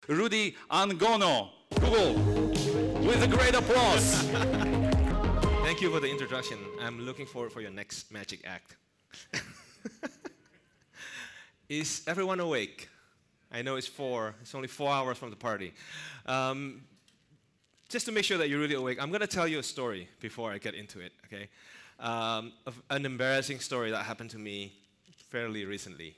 Rudi Anggono, Google, with a great applause. Thank you for the introduction. I'm looking forward for your next magic act. Is everyone awake? I know it's only 4 hours from the party. Just to make sure that you're really awake, I'm going to tell you a story before I get into it, okay? Of an embarrassing story that happened to me fairly recently.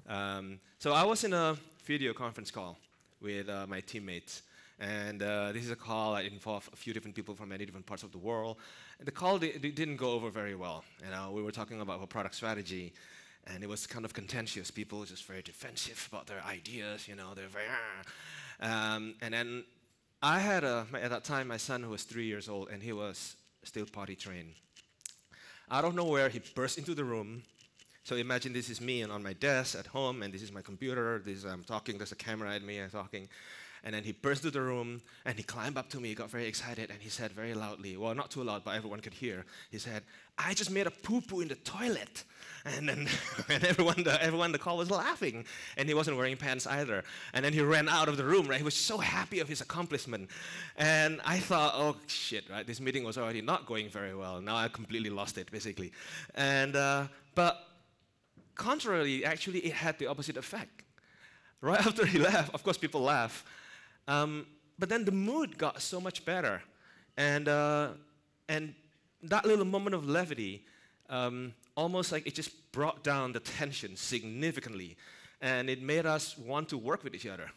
So I was in a video conference call with my teammates. And this is a call that involved a few different people from many different parts of the world. And the call didn't go over very well. We were talking about our product strategy, and it was kind of contentious. People were just very defensive about their ideas, they're very... and then I had, at that time, my son who was 3 years old, and he was still potty trained. Out of nowhere, he burst into the room. So imagine this is me and on my desk at home, and this is my computer. I'm talking, there's a camera at me, I'm talking. And then he burst into the room, and he climbed up to me, he got very excited, and he said very loudly, well, not too loud, but everyone could hear. He said, "I just made a poo-poo in the toilet." And then and everyone in the call was laughing, and he wasn't wearing pants either. And then he ran out of the room, right? He was so happy of his accomplishment. And I thought, oh, shit, right? This meeting was already not going very well. Now I completely lost it, basically. And, but contrarily, actually, it had the opposite effect. Right after he left, of course, people laugh. But then the mood got so much better. And that little moment of levity, almost like it just brought down the tension significantly. And it made us want to work with each other.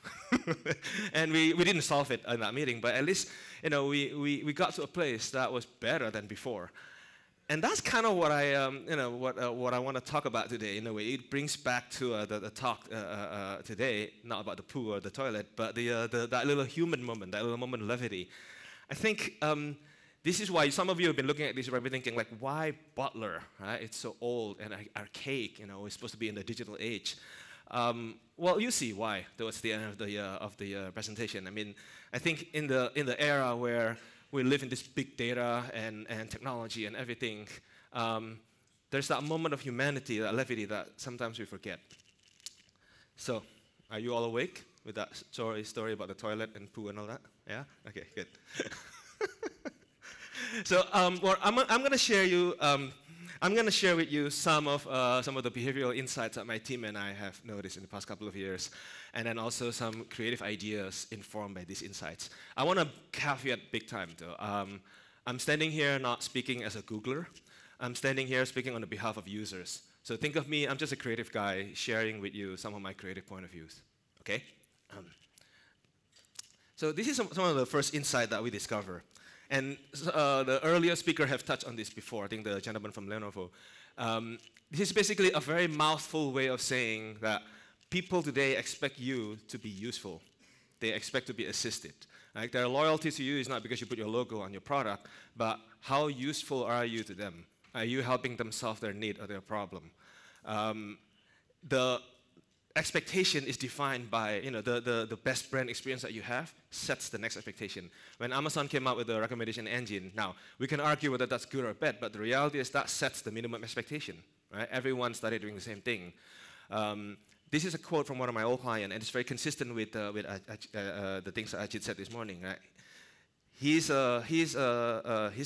And we didn't solve it in that meeting, but at least we got to a place that was better than before. And that's kind of what what I want to talk about today. In a way, it brings back to the talk today, not about the poo or the toilet, but that little human moment, that little moment of levity. I think this is why some of you have been looking at this, right, thinking like, why Butler? Right? It's so old and archaic. It's supposed to be in the digital age. Well, you see why towards the end of the presentation. I mean, I think in the era where we live in this big data and technology and everything, there's that moment of humanity, that levity that sometimes we forget. So, are you all awake with that story about the toilet and poo and all that? Yeah? Okay, good. So, well, I'm going to share with you some of the behavioral insights that my team and I have noticed in the past couple of years, and then also some creative ideas informed by these insights. I want to caveat big time, though. I'm standing here not speaking as a Googler. I'm standing here speaking on the behalf of users. So think of me, I'm just a creative guy sharing with you some of my creative point of views. Okay? So this is some of the first insight that we discover. And the earlier speaker have touched on this before, I think the gentleman from Lenovo. This is basically a very mouthful way of saying that people today expect you to be useful. They expect to be assisted. Right? Their loyalty to you is not because you put your logo on your product, but how useful are you to them? Are you helping them solve their need or their problem? The expectation is defined by the best brand experience that you have sets the next expectation. When Amazon came out with the recommendation engine, now we can argue whether that's good or bad, but the reality is that sets the minimum expectation. Right? Everyone started doing the same thing. This is a quote from one of my old clients, and it's very consistent with the things that Ajit said this morning. Right? His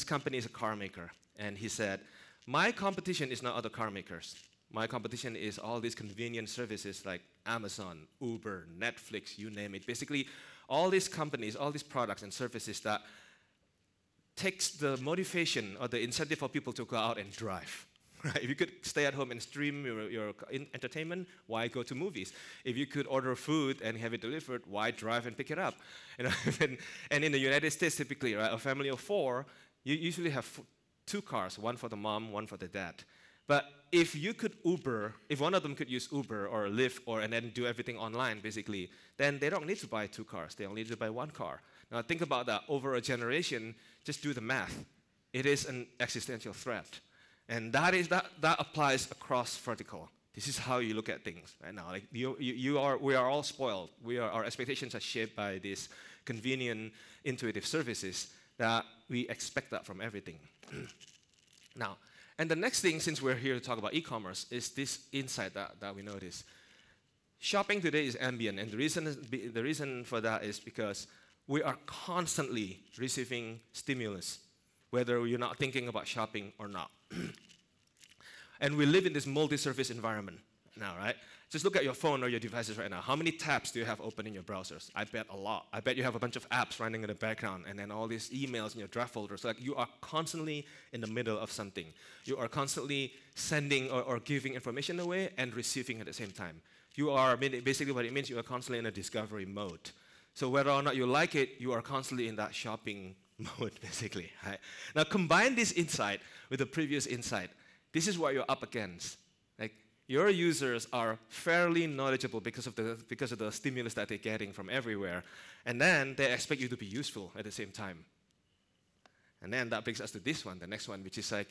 company is a car maker, and he said, "My competition is not other car makers. My competition is all these convenient services like Amazon, Uber, Netflix, you name it. Basically, all these companies, all these products and services that takes the motivation or the incentive for people to go out and drive. Right? If you could stay at home and stream your entertainment, why go to movies? If you could order food and have it delivered, why drive and pick it up? And in the United States, typically, right, a family of 4, you usually have 2 cars, one for the mom, one for the dad. But if you could Uber, if one of them could use Uber or Lyft and then do everything online, basically, then they don't need to buy 2 cars. They only need to buy 1 car. Now think about that. Over a generation, just do the math. It is an existential threat. And that applies across vertical. This is how you look at things right now. Like we are all spoiled. Our expectations are shaped by these convenient, intuitive services that we expect that from everything. Now, and the next thing, since we're here to talk about e-commerce, is this insight that we notice. shopping today is ambient, and the reason for that is because we are constantly receiving stimulus, whether you're not thinking about shopping or not. And we live in this multi-service environment now, right? Just look at your phone or your devices right now. How many tabs do you have open in your browsers? I bet a lot. I bet you have a bunch of apps running in the background, and then all these emails in your draft folders. Like, you are constantly in the middle of something. You are constantly sending or giving information away and receiving at the same time. You are, basically what it means, you are constantly in a discovery mode. So whether or not you like it, you are constantly in that shopping mode, basically. Right? Now combine this insight with the previous insight. This is what you're up against. Like, your users are fairly knowledgeable because of the stimulus that they're getting from everywhere, and then they expect you to be useful at the same time. And then that brings us to this one, the next one, which is like,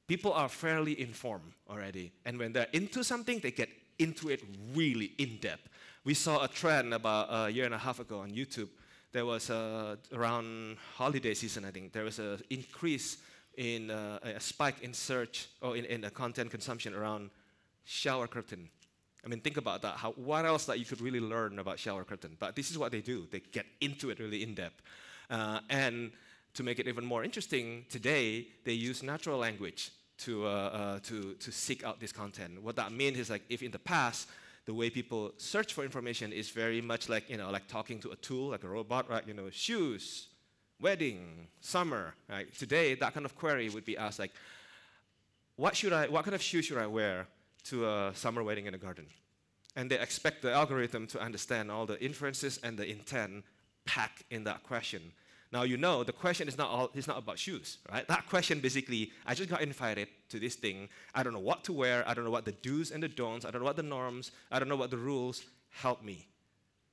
people are fairly informed already, and when they're into something, they get into it really in depth. We saw a trend about a year and a half ago on YouTube. There was around holiday season, I think, there was an increase in a spike in search or in content consumption around shower curtain. I mean, think about that. What else that you could really learn about shower curtain? But this is what they do. They get into it really in depth. And to make it even more interesting, today they use natural language to seek out this content. What that means is, like, if in the past the way people search for information is very much like, like talking to a tool, like a robot, right? Shoes, wedding, summer, right? Today, that kind of query would be asked, like, what kind of shoes should I wear to a summer wedding in a garden? And they expect the algorithm to understand all the inferences and the intent packed in that question. Now, the question is not about shoes, right? That question basically, I just got invited to this thing. I don't know what to wear. I don't know what the do's and the don'ts. I don't know what the norms. I don't know what the rules. Help me.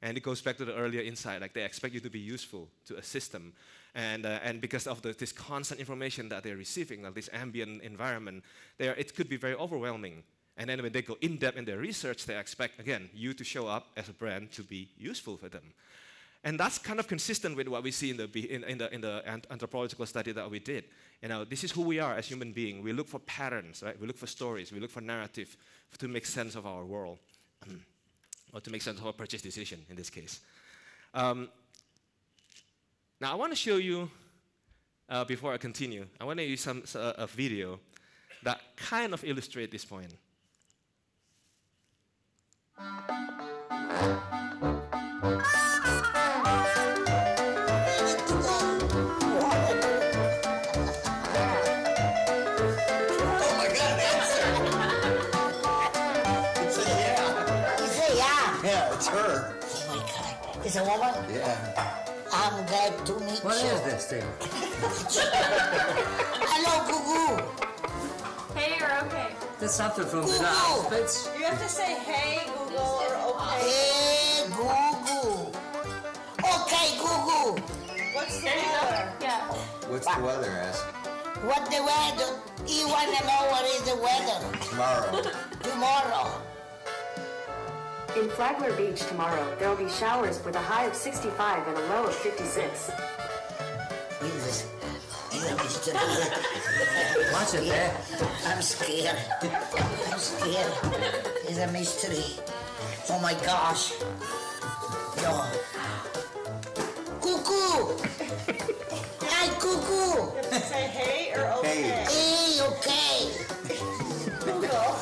And it goes back to the earlier insight, like, they expect you to be useful to a system. And because of this constant information that they're receiving, like this ambient environment, it could be very overwhelming. And then when they go in-depth in their research, they expect, again, you to show up as a brand to be useful for them. And that's kind of consistent with what we see in the anthropological study that we did. This is who we are as human beings. We look for patterns, right? We look for stories. We look for narrative to make sense of our world. Or to make sense of our purchase decision, in this case. Now, I want to show you, before I continue, I want to use a video that kind of illustrates this point. Is a woman? Yeah. I'm glad to meet What you. is this thing? Hello, Gugu. Hey, you're okay. That's something from Google. the Alphabets. You have to say hey, Google, or okay. Hey, Gugu. Okay, Gugu. What's the There you weather? go. Yeah. What's the weather, ask? What the weather? You want to know what is the weather? Tomorrow. Tomorrow. In Flagler Beach tomorrow, there will be showers with a high of 65 and a low of 56. Watch it, man. I'm scared. I'm scared. It's a mystery. Oh my gosh. No. Cuckoo! Hi, Cuckoo! You have to say hey or okay. Hey, okay. Google.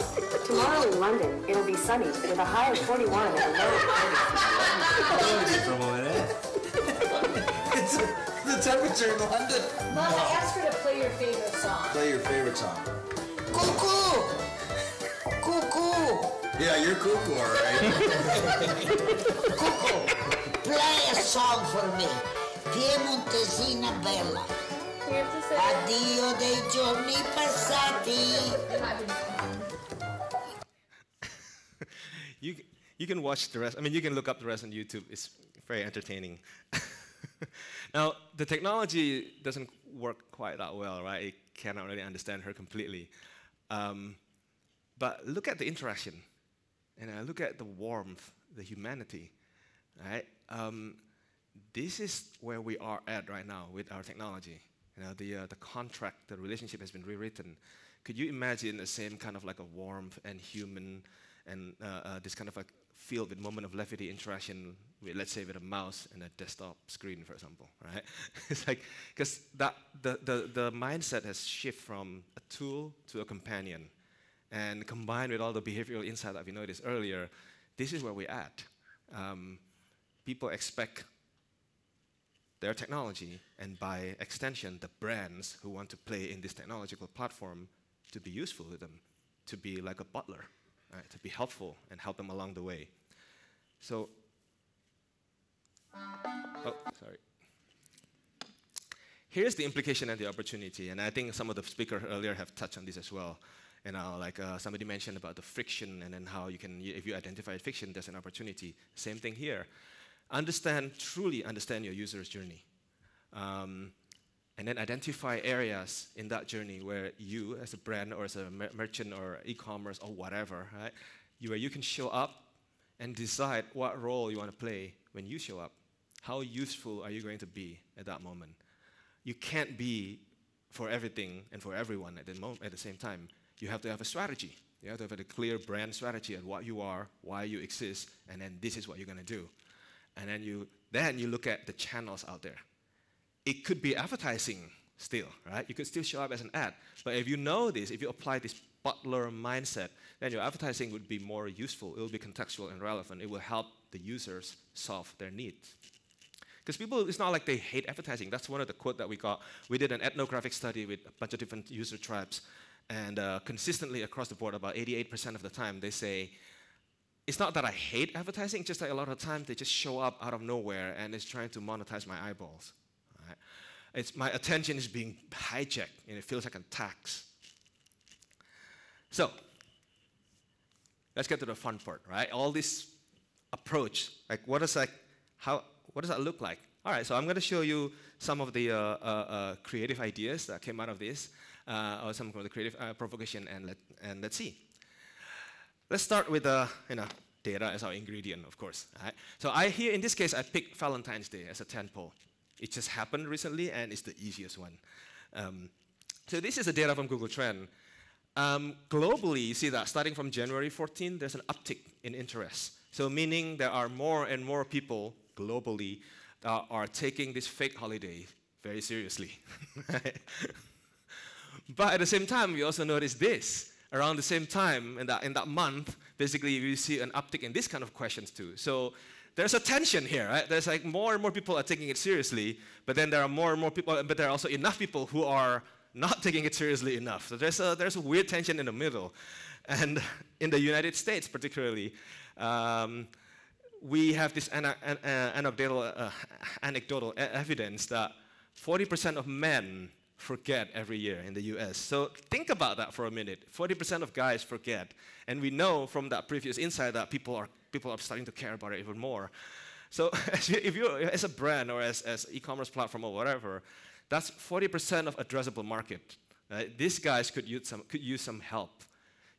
Tomorrow in London, it'll be sunny with a high of 41 and a low of 30. The temperature in London. Mom, I asked her to play your favorite song. Play your favorite song. Cuckoo! Cuckoo! Yeah, you're cuckoo, all right. Cuckoo! Play a song for me. Piemontesina bella. You have to say Addio dei giorni passati. You can watch the rest. I mean, you can look up the rest on YouTube. It's very entertaining. Now, the technology doesn't work quite that well, right? It cannot really understand her completely. But look at the interaction, and look at the warmth, the humanity, right? This is where we are at right now with our technology. The contract, the relationship has been rewritten. Could you imagine the same kind of like a warmth and human and this kind of like filled with moment of levity interaction with, let's say, with a mouse and a desktop screen, for example, right? It's like, because the mindset has shifted from a tool to a companion. And combined with all the behavioral insight that we noticed earlier, this is where we're at. People expect their technology, and by extension, the brands who want to play in this technological platform to be useful to them, to be like a butler, right? To be helpful and help them along the way. So, sorry. Here's the implication and the opportunity, and I think some of the speakers earlier have touched on this as well. You know, like somebody mentioned about the friction, and then how you can, if you identify friction, there's an opportunity. Same thing here. Truly understand your user's journey. And then identify areas in that journey where you, as a brand or as a merchant or e-commerce or whatever, right, where you can show up and decide what role you want to play when you show up. How useful are you going to be at that moment? You can't be for everything and for everyone at the same time. You have to have a strategy. You have to have a clear brand strategy of what you are, why you exist, and then this is what you're going to do. And then you look at the channels out there. It could be advertising still, right? You could still show up as an ad. But if you know this, if you apply this butler mindset, then your advertising would be more useful. It will be contextual and relevant. It will help the users solve their needs. Because people, it's not like they hate advertising. That's one of the quotes that we got. We did an ethnographic study with a bunch of different user tribes. And consistently across the board, about 88% of the time, they say, it's not that I hate advertising, just that a lot of the time they just show up out of nowhere and it's trying to monetize my eyeballs. Right? My attention is being hijacked and it feels like a tax. So, let's get to the fun part, right? All this approach, like what does that look like? All right, so I'm going to show you some of the creative ideas that came out of this, or some of the creative provocation, and let's see. Let's start with data as our ingredient, of course. Right? So here in this case, I picked Valentine's Day as a tentpole. It just happened recently, and it's the easiest one. So this is the data from Google Trend. Globally, you see that starting from January 14, there's an uptick in interest. So meaning there are more and more people globally that are taking this fake holiday very seriously. But at the same time, we also notice this. Around the same time, in that month, basically, we see an uptick in this kind of questions too. So there's a tension here, right? There's like more and more people are taking it seriously, but then there are more and more people, but there are also enough people who are not taking it seriously enough. So there's a weird tension in the middle. And in the United States, particularly, we have this anecdotal evidence that 40% of men forget every year in the US. So think about that for a minute. 40% of guys forget. And we know from that previous insight that people are starting to care about it even more. So if you as a brand or as e-commerce platform or whatever, that's 40% of addressable market. These guys could use some help.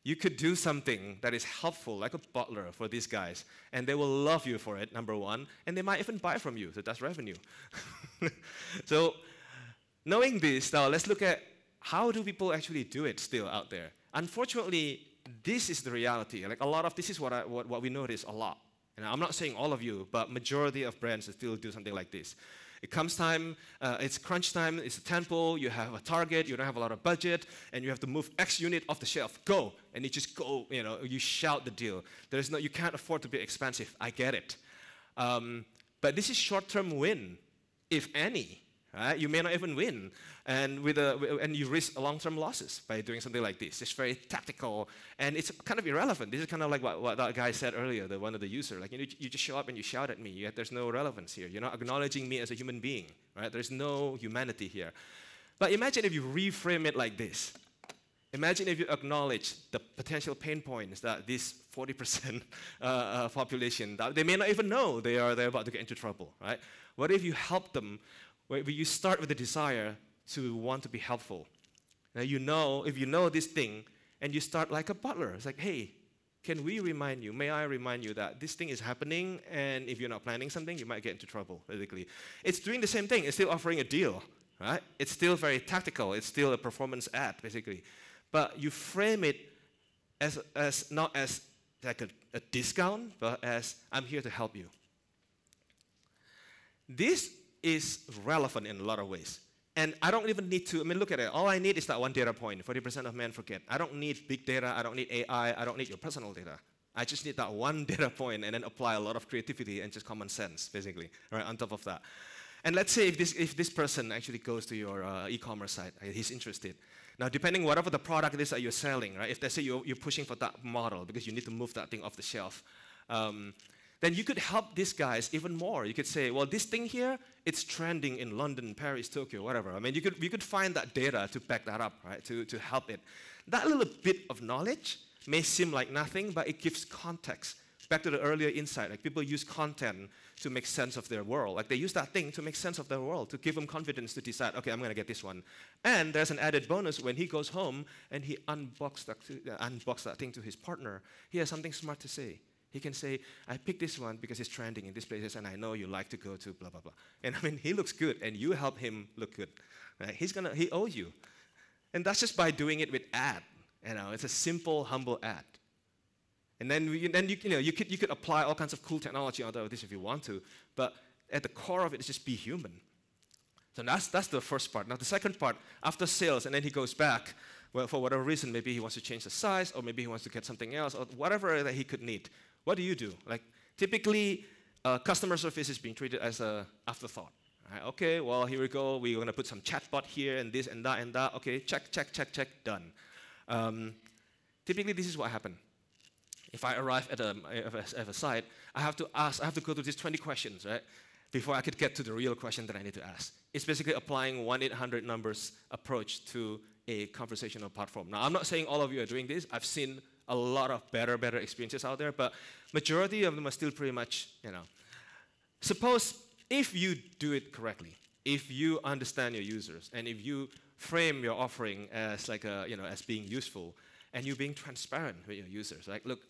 You could do something that is helpful, like a butler for these guys, and they will love you for it, number one, and they might even buy from you, so that's revenue. So knowing this, now let's look at how do people actually do it still out there. Unfortunately, this is the reality. Like this is what we notice a lot. And I'm not saying all of you, but majority of brands still do something like this. It comes time, it's crunch time, it's a tentpole, you have a target, you don't have a lot of budget, and you have to move X unit off the shelf. Go! And you just go, you shout the deal. You can't afford to be expensive. I get it. But this is short-term win, if any. Right? You may not even win, and you risk long-term losses by doing something like this. It's very tactical, and it's kind of irrelevant. This is kind of like what that guy said earlier, one of the user. Like you just show up and you shout at me. Yet there's no relevance here. You're not acknowledging me as a human being. Right? There's no humanity here. But imagine if you reframe it like this. Imagine if you acknowledge the potential pain points that this 40% population, that they may not even know they're about to get into trouble. Right? What if you help them? Where you start with the desire to want to be helpful. Now if you know this thing, and you start like a butler. It's like, hey, may I remind you that this thing is happening, and if you're not planning something, you might get into trouble, basically. It's doing the same thing. It's still offering a deal, right? It's still very tactical. It's still a performance ad, basically. But you frame it as not as like a discount, but as I'm here to help you. This is relevant in a lot of ways. And I don't even need to, I mean, look at it. All I need is that one data point. 40% of men forget. I don't need big data. I don't need AI. I don't need your personal data. I just need that one data point and then apply a lot of creativity and just common sense, basically, right, on top of that. And let's say if this person actually goes to your e-commerce site, he's interested. Now, depending whatever the product it is that you're selling, right, if they say you're pushing for that model because you need to move that thing off the shelf, then you could help these guys even more. You could say, well, this thing here, it's trending in London, Paris, Tokyo, whatever. I mean, you could find that data to back that up, right, to help it. That little bit of knowledge may seem like nothing, but it gives context. Back to the earlier insight, like people use content to make sense of their world. Like they use that thing to make sense of their world, to give them confidence to decide, okay, I'm going to get this one. And there's an added bonus when he goes home and he unboxes that thing to his partner. He has something smart to say. He can say, I picked this one because it's trending in these places and I know you like to go to blah, blah, blah. And I mean, he looks good and you help him look good. Right? He owes you. And that's just by doing it with ad. You know, it's a simple, humble ad. And then you could apply all kinds of cool technology on top of this if you want to, but at the core of it is just be human. So that's the first part. Now the second part, after sales, and then he goes back, well, for whatever reason, maybe he wants to change the size, or maybe he wants to get something else, or whatever that he could need. What do you do? Like typically, customer service is being treated as an afterthought. Right? Okay, well here we go. We're going to put some chatbot here and this and that and that. Okay, check, done. Typically, this is what happens. If I arrive at a site, I have to go through these 20 questions, right, before I could get to the real question that I need to ask. It's basically applying 1-800 numbers approach to a conversational platform. Now, I'm not saying all of you are doing this. I've seen a lot of better experiences out there, but majority of them are still pretty much, you know. Suppose if you do it correctly, if you understand your users, and if you frame your offering as like as being useful, and you're being transparent with your users, like, look,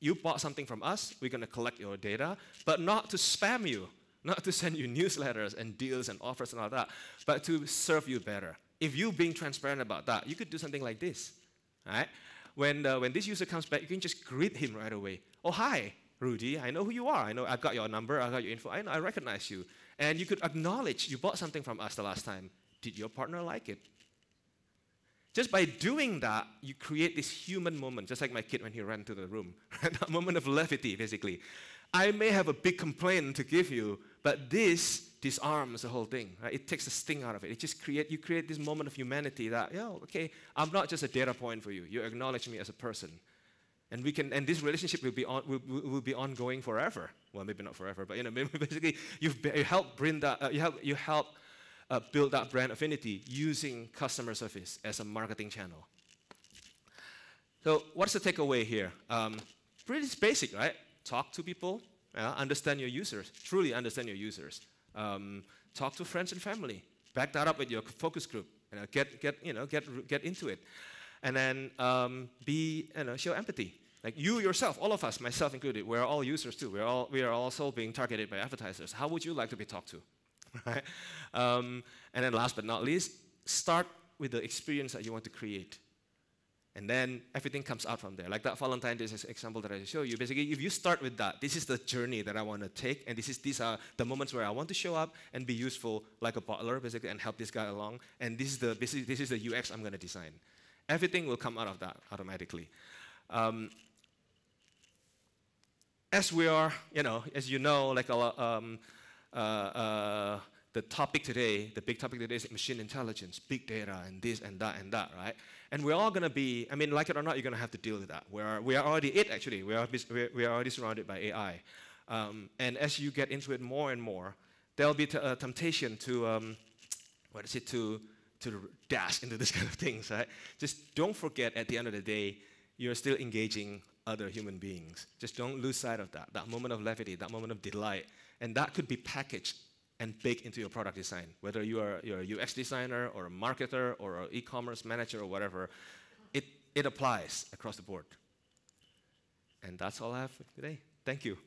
you bought something from us, we're going to collect your data, but not to spam you, not to send you newsletters and deals and offers and all that, but to serve you better. If you're being transparent about that, you could do something like this, right? When this user comes back, you can just greet him right away. Oh, hi, Rudi, I know who you are. I know I've got your number, I got your info, I recognize you. And you could acknowledge you bought something from us the last time. Did your partner like it? Just by doing that, you create this human moment, just like my kid when he ran to the room. That moment of levity, basically. I may have a big complaint to give you, but this disarms the whole thing. Right? It takes the sting out of it. You create this moment of humanity that, okay, I'm not just a data point for you. You acknowledge me as a person. And this relationship will be ongoing forever. Well, maybe not forever, but basically you help bring that. You help build that brand affinity using customer service as a marketing channel. So what's the takeaway here? Pretty basic, right? Talk to people, understand your users, truly understand your users. Talk to friends and family. Back that up with your focus group. Get into it, and then show empathy. Like you yourself, all of us, myself included, we're all users too. We are also being targeted by advertisers. How would you like to be talked to? Right? And then last but not least, start with the experience that you want to create. And then everything comes out from there. Like that Valentine's Day example that I showed you. Basically, if you start with that, this is the journey that I want to take, and these are the moments where I want to show up and be useful like a butler, basically, and help this guy along. And this is the UX I'm going to design. Everything will come out of that automatically. As we are, as you know, like the topic today, the big topic today is machine intelligence, big data, and this and that, right? And we're all going to be, I mean, like it or not, you're going to have to deal with that. We are already it, actually. We are already surrounded by AI. And as you get into it more and more, there'll be a temptation to dash into this kind of things, right? Just don't forget, at the end of the day, you're still engaging other human beings. Just don't lose sight of that moment of levity, that moment of delight. And that could be packaged and baked into your product design, whether you're a UX designer or a marketer or an e-commerce manager or whatever. It applies across the board. And that's all I have for today. Thank you.